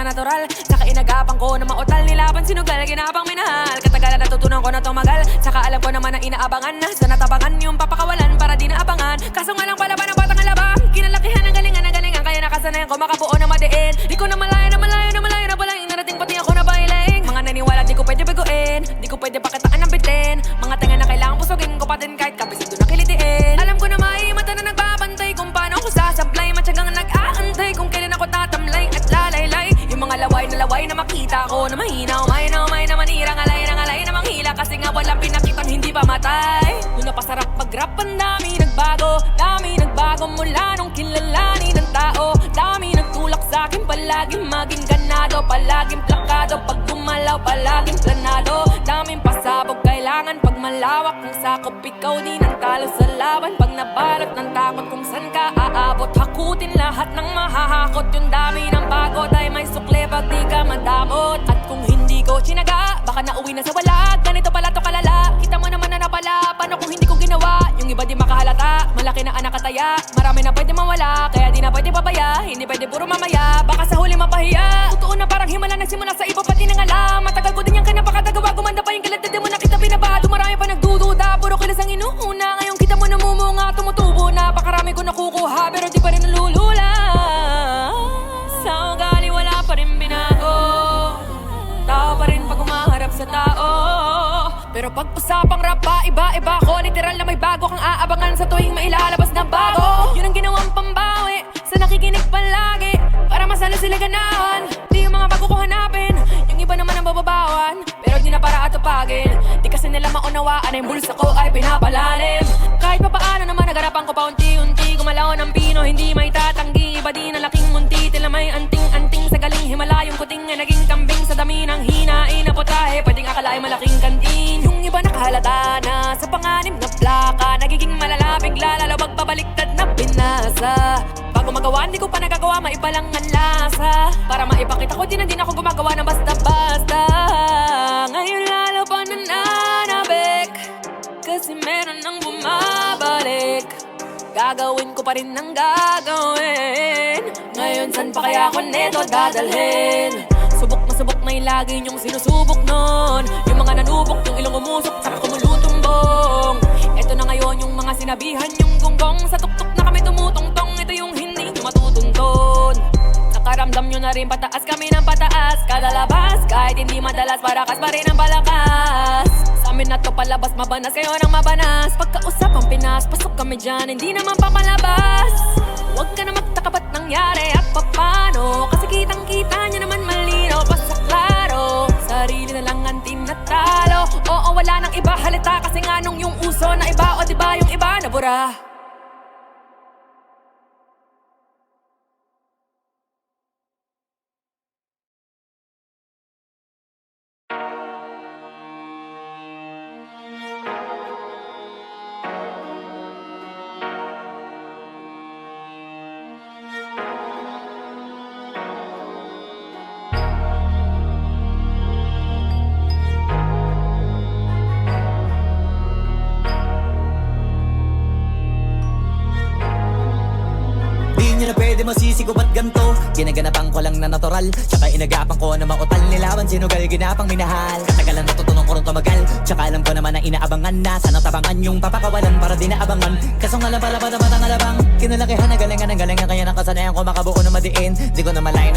na natural. Saka inagapan ko na mautal, nilaban sinugal, ginapang minahal. Katagalan natutunan ko na tumagal, saka alam ko naman na inaabangan na sa natabangan yung papakawalan para di naabangan. Kaso nga lang pala ba ng batang alabang, kinalakihan ng galingan, kaya nakasanayan ko makabuo na madiin. Di ko na malaya na palaing narating pati ako na bailing. Mga naniwala di ko pwede baguin, di ko pwede pakitaan ng bitin. Mga tanga na kailangan pusugin ko pa din kahit kabisado na kilitiin. Alam ko na may mata na nagbabantay kung paano ako sasablay, matyagang nag-aantay kung kailan ako tatamlay at lalaylay. Yung mga laway na makita ko na mahina, umay na manira, ngalay na manghila. Kasi nga walang pinakitang hindi pa matay. Yung napasarap mag-rap, ang dami nagbago mula nung kilalanin ng tao. Dami nagtulak sa'kin, palaging maging ganado, palaging plakado, pag gumalaw palaging planado. Daming pasabog kailangan pag malawak ng sakop, ikaw din ang talo sa laban. Pag nabalot ng takot kung saan ka aabot, hakutin lahat ng mahahakot. Yung dami ng bago dahil may sukle pag di ka madamot. At kung hindi ko chinaga, baka nauwi na sa wala. Ganito pala to kalala, kita mo naman na napala. Paano kung hindi ko ginawa? Yung iba di makahalata, malaki na anak kataya. Marami na pwede mawala, kaya di na pwede babaya. Hindi pwede puro mamaya, baka sa huli mapahiya. Totoo na parang himala nagsimula sa iba pati nang alam. Matagal ko din yung kanapakatagawa, gumanda pa yung kalat. Di mo na kita binabado, marami pa nagdududa. Puro kilas ang inuuna, ngayon kita mo namumunga, tumutubo na. Pakarami ko nakukuha, pero di pa rin nalulula. Sa ugali wala pa rin binago, tao pa rin pag umaharap sa tao. Pero pag usapang rap pa, iba-iba ko. Literal na may bago kang aabangan sa tuwing mailalabas na bago. Yun ang ginawang pambawi sa nakikinig palagi, para masala sila ganahan. Di yung mga bago ko hanapin, yung iba naman ang bababawan, pero di na para atupagin. Di kasi nila maunawaan na yung bulsa ko ay pinapalalim. Kahit pa paano naman nagarapan ko pa unti-unti, gumalaw ng pino, hindi may tatanggi. Iba di na laking munti, tila may anting-anting sa galing Himalayong kuting na naging kambing sa dami ng hinain na putahe. Pwedeng akalain malaking kantin, yung iba nakahalata na sa panganib na plaka. Nagiging malala, bigla lalo magpabaliktad na binasa. Bago magawa, hindi ko pa nagagawa, maiba lang ang lasa. Para maipakita ko, di na din ako gumagawa ng basta-basta. Ngayon lalo pa nananabik, kasi meron nang bumabalik. Gagawin ko pa rin ang gagawin. Ngayon saan pa kaya ako neto dadalhin? Subok na yung lagi niyong sinusubok nun. Yung mga nanubok, yung ilong umusok, saka kumulutumbong. Eto na ngayon yung mga sinabihan, yung gonggong. Sa tuktok na kami tumutungtong, ito yung hindi nyo matutunton. Nakaramdam nyo na rin pataas kami ng pataas. Kada labas, kahit hindi madalas, parakas pa rin ang palakas. Sa amin na to palabas, mabanas kayo ng mabanas. Pagkausap ang Pinas, pasok kami dyan, hindi naman papalabas. Huwag ka na magtaka ba't nangyari at papano, kasi kitang-kita niya naman malinaw pa sa klaro. Sarili na lang ang tinatalo, oo wala nang iba halata. Kasi nga nung yung uso na iba, o diba yung iba nabura. Pwede masisi ko ba't ganto? Ginaganapan ko lang na natural, tsaka inagapan ko na mautal. Nilaban sinugal, ginapang minahal. Katagalan natutunan ko rin tumagal, tsaka alam ko naman na inaabangan na. Sana tabangan yung papakawalan para di naabangan. Kaso nga lang pala batang alabang, kinalakihan na galingan kaya nakasanayan ko makabuo na madiin. Di ko na malayo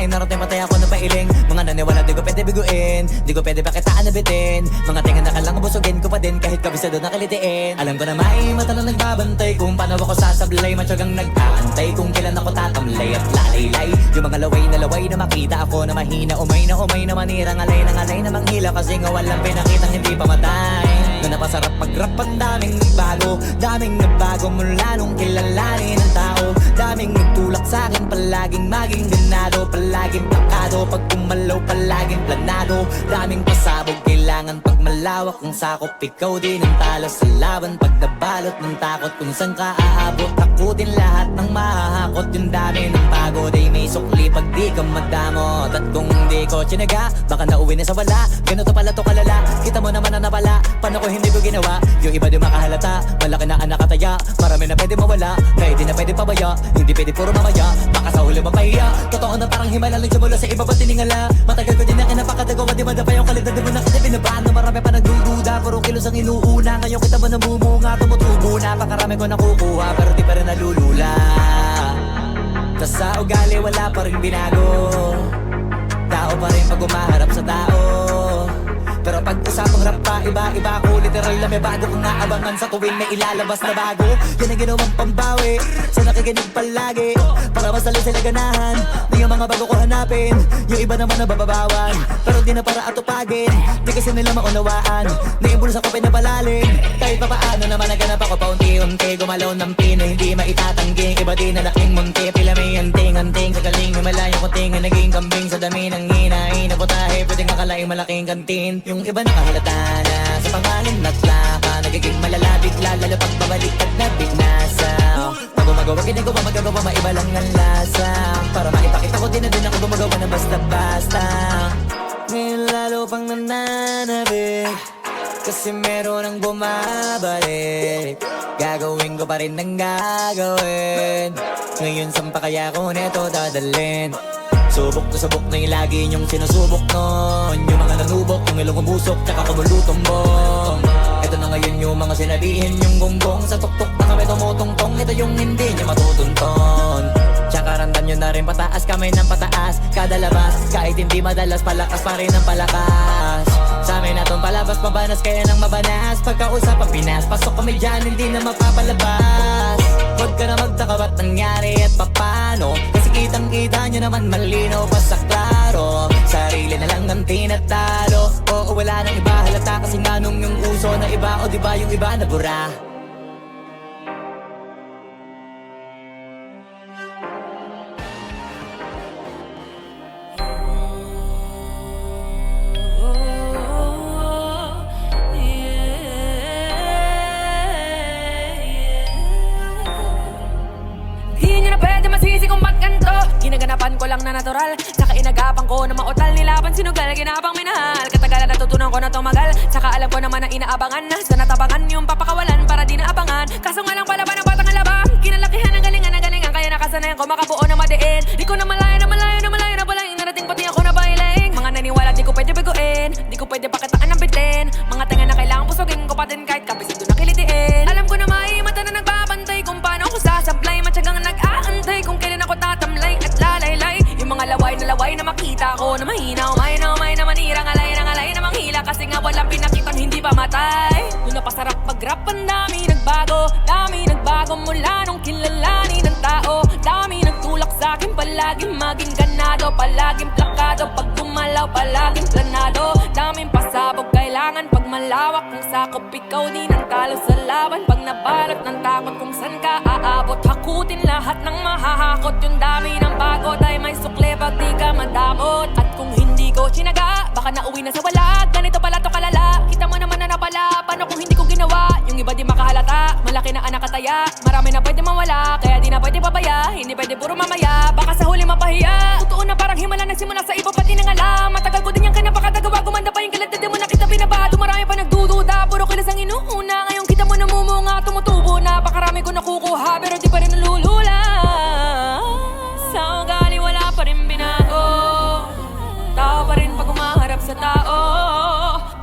narating matay ako na pailing. Mga naniwala di ko pwede biguin, di ko pwede pakitaan na bitin. Mga tingan na kalang busugin ko pa din kahit kabisado na kalitiin. Alam ko na may mata na nagbabantay kung paano ako sasablay, matyagang nag-aantay kung kailan ako tatamlay at lalaylay. Yung mga laway na makita ako na mahina, umay na manira, ngalay na manghila. Kasi nga walang pinakitang hindi pa matay. Na napasarap mag-rap, ang daming nagbago mula nung kilalanin ng tao. Daming nagtulak sa'kin, palaging maging ganado, palaging plakado, pag kumalaw palaging planado. Daming pasabog, kailangan pag malawak ang sakop, ikaw din ang talo sa laban. Pag nabalot ng takot kung saan ka aabot, takutin lahat ng mahahakot. Yung dami ng pagod ay may sukli pag di ka madamot. At kung hindi ko chinaga, baka nauwi na sa wala. Ganito pala to kalala, kita mo naman na napala. Paano ko hindi ko ginawa? Yung iba di makahalata, malaki na anak kataya. Marami na pwede mawala, kaya di na pwede pabaya. Hindi pwede puro mamaya, baka sa huli mapahiya. Totoo na parang himala lang siya mula sa iba ba tiningala. Matagal ko din na kinapakadagawa, di mada pa yung kalidad. Di mo na kita binabaan na marami pa nagdududa. Puro kilos ang inuuna, ngayon kita ba namumunga. Tumutubo na, pakarami ko nakukuha, pero di pa rin nalulula. Tas sa ugali wala pa rin binago. Tao pa rin pag umaharap sa tao. Pero pag usapang rap pa, iba-iba ako. Literal na may bago kong naabangan sa tuwing may ilalabas na bago. Yan ang ginawang pambawi sa nakikinig palagi, para masali sila ganahan na yung mga bago ko hanapin. Yung iba naman nababawan, pero di na para atupagin. Di kasi nila maunawaan na yung bulsa ko pinapalalim. Kahit pa paano naman naganap ako paunti-unti. Gumalaw ng pino, hindi maitatanggi. Iba din na laking munti, pila may anting-anting. Sa galing may malayong kuting, naging kambing sa dami ng hinahin. Na putahe, pwedeng akalaing malaking kantin. Yung iba nakahalata na sa pangalan at plaka. Nagiging malala bigla, lalo pag babaliktad na binasa. Pag gumagawa, ginagawa, magagawa, maiba lang ang lasa. Para maipakita ko din na din ako gumagawa na basta-basta. Ngayon lalo pang nananabik, kasi meron ang bumabalik. Gagawin ko pa rin ang gagawin. Ngayon saan pa kaya ko neto dadalhin? Subok to subok na yung lagi niyong sinusubok nun. Yung mga nanubok, yung ilong umusok, tsaka kumulutumbong. Ito na ngayon yung mga sinabihin yung gonggong. Sa tuktok na kami tumutungtong, ito yung hindi niya matutunton. Tsaka randam nyo na rin pataas, kamay ng pataas. Kada labas, kahit hindi madalas, palakas pa rin ang palakas. Sa amin natong palabas, mabanas kaya nang mabanas. Pagkausap ang Pinas, pasok kami dyan, hindi na mapapalabas. Huwag ka na magtaka ba't nangyari at papano, kasi kitang-kita nyo naman malinaw pa sa klaro. Sarili na lang ang tinatalo. Oo, wala nang iba halata, kasi nga nung yung uso na iba. O diba yung iba na bura. Ginaganapan ko lang na natural, saka inagapan ko na mautal. Nilaban sinugal, ginapang minahal. Katagalan natutunan ko na tumagal, saka alam ko naman na inaabangan na sa natabangan yung papakawalan para di naabangan. Kaso nga lang pala ba ng batang alabang, kinalakihan ng galingan, kaya nakasanayan ko makabuo na madiin. Di ko na malaya na palaing narating pati ako na bailing. Mga naniwala di ko pwede baguin, di ko pwede pakitaan ng bitin. Mga tanga na kailangan pusugin ko pa din kahit kabisado na kilitiin. Alam ko na may mata na nagbabantay kung paano ako sasablay. Matyagang nag-aantay kung kailan ako tatamlay at lalaylay. Yung mga laway na makita ko na mahina, umay na manira. Ngalay na manghila, kasi nga walang pinakitang hindi pa matay. Yung napasarap mag-rap, ang dami nagbago mula nung kilalanin ng tao. Dami nagtulak sa'kin, palaging maging ganado, palaging plakado, pag gumalaw palaging planado. Daming pasabog kailangan pag malawak kung sakop, ikaw din ang talo sa laban. Pag nabalot ng takot kung saan ka aabot, hakutin lahat ng mahahakot. Yung dami ng bago, dahil may sukle pag di ka madamot. At kung hindi ko sinaga, baka nauwi na sa wala. Ganito pala to kalala, kita mo naman na napala. Paano kung hindi ko ginawa? Yung iba di makahalata, malaki na anak kataya. Marami na pwede mawala, kaya di na pwede babaya. Hindi pwede puro mamaya, baka sa huli mapahiya. Totoo na parang himala nagsimula sa iba pati nang alam. Matagal ko din yung kinapakatagawa, gumanda pa yung kilad. Di mo na kita binabado, marami pa nagdududa. Puro kilas ang inuuna, ngayon kita mo namumunga. Tumutubo na, pakarami ko nakukuha, pero di pa rin nalulula. Sa ugali wala pa rin binago, tao pa rin pag umaharap sa tao.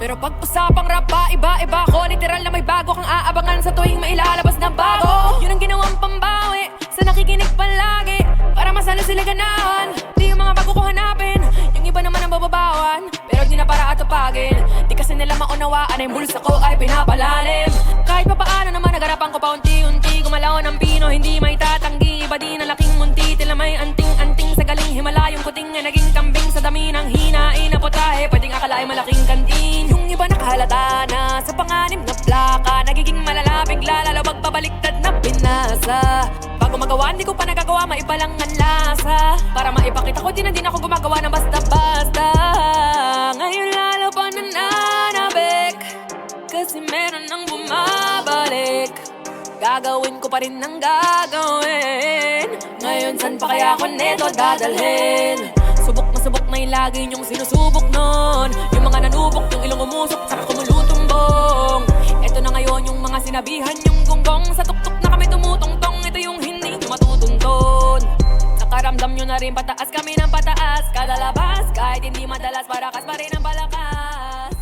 Pero pag usapang rap pa, iba-iba ko. Literal na may bago kang aabangan sa tuwing may ilalabas na bago. Yun ang ginawang pambawi sa nakikinig palagi, para masala sila ganahan. Di yung mga bago ko hanapin, yung iba naman ang bababawan, pero di na para atupagin. Di kasi nila maunawaan, yung bulsa ko ay pinapalalim. Kahit pa paano naman nagarapan ko pa unti-unti. Gumalaw ng pino, hindi may tatanggi. Iba di na laking munti, tila may anting-anting. Sa galing himalayong kuting na naging kambing. Sa dami ng hinain na putahe, pwedeng akala ay malaking kantin. Yung iba nakahalata na sa panganib na plaka. Nagiging malala, bigla lalo magbabaliktad na binasa. Bago magawa, hindi ko pa nagagawa, maiba lang ang lasa. Para maipakita ko, di na din ako gumagawa ng basta-basta. Ngayon lalo pa nananabik, kasi meron nang bumabalik. Gagawin ko pa rin ang gagawin. Ngayon saan pa kaya ako neto dadalhin? Subok na yung lagi niyong sinusubok nun. Yung mga nanubok, yung ilong umusok, saka kumulutumbong. Eto na ngayon yung mga sinabihan, yung gonggong. Sa tuktok na kami tumutungtong, ito yung hindi nyo matutuntong. ramdam nyo na rin pataas kami ng pataas. Kada labas, kahit hindi madalas, parakas pa rin ang palakas.